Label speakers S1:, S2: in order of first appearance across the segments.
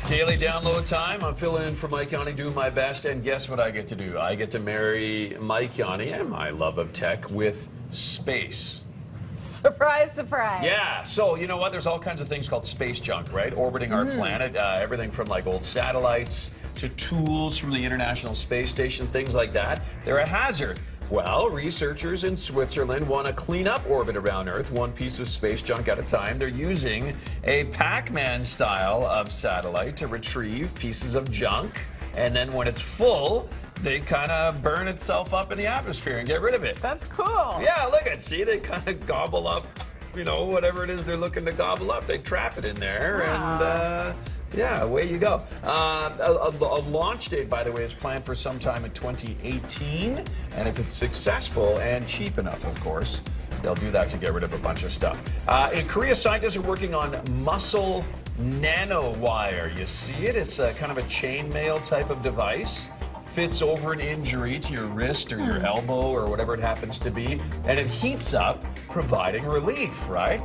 S1: Daily download time. I'm filling in for Mike Yanni, doing my best, and guess what I get to do? I get to marry Mike Yanni and my love of tech with space.
S2: Surprise, surprise.
S1: Yeah, so you know what? There's all kinds of things called space junk, right? Orbiting our planet. Everything from like old satellites to tools from the International Space Station, things like that. They're a hazard. Well, researchers in Switzerland want to clean up orbit around Earth, one piece of space junk at a time. They're using a Pac-Man style of satellite to retrieve pieces of junk, and then when it's full, they kind of burn itself up in the atmosphere and get rid of it.
S2: That's cool.
S1: Yeah, look at, see, they kind of gobble up, you know, whatever it is they're looking to gobble up. They trap it in there, and yeah, away you go. A launch date, by the way, is planned for sometime in 2018, and if it's successful and cheap enough, of course, they'll do that to get rid of a bunch of stuff. In Korea, scientists are working on muscle nanowire. You see it? It's a kind of a chainmail type of device. Fits over an injury to your wrist or your elbow or whatever it happens to be, and it heats up, providing relief, right?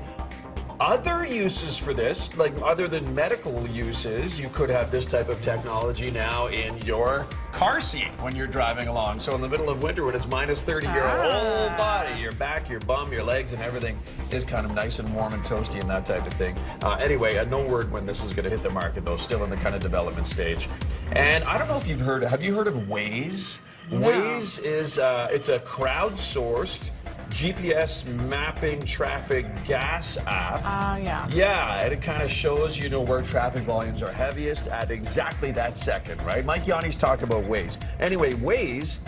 S1: Other uses for this, like other than medical uses, you could have this type of technology now in your car seat when you're driving along. So in the middle of winter when it's minus 30, your whole body, your back, your bum, your legs, and everything is kind of nice and warm and toasty and that type of thing. Anyway, no word when this is going to hit the market, though. Still in the kind of development stage. And I don't know if you've heard, have you heard of Waze? No. Waze is, it's a crowdsourced GPS mapping traffic gas app.
S2: Yeah.
S1: Yeah, and it kind of shows, you know, where traffic volumes are heaviest at exactly that second, right? Mike Yanni's talked about Waze. Anyway, Waze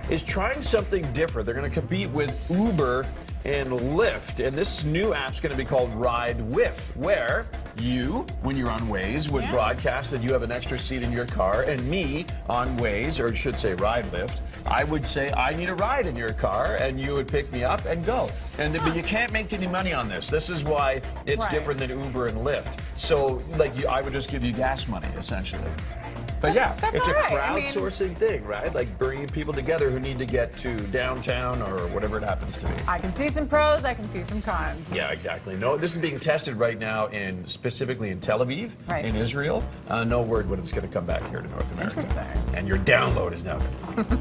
S1: is trying something different. They're going to compete with Uber and Lyft, and this new app's going to be called RideWif, where you, when you're on Waze, would broadcast that you have an extra seat in your car, and me on Waze, or should say RideLift, I would say I need a ride in your car, and you would pick me up and go. And but you can't make any money on this. This is why it's different than Uber and Lyft. So, like, I would just give you gas money, essentially. But yeah, it's a crowdsourcing thing, right? Like bringing people together who need to get to downtown or whatever it happens to be.
S2: I can see some pros, I can see some cons.
S1: Yeah, exactly. No, this is being tested right now specifically in Tel Aviv, in Israel. No word when it's going to come back here to North America.
S2: Interesting.
S1: And your download is now good.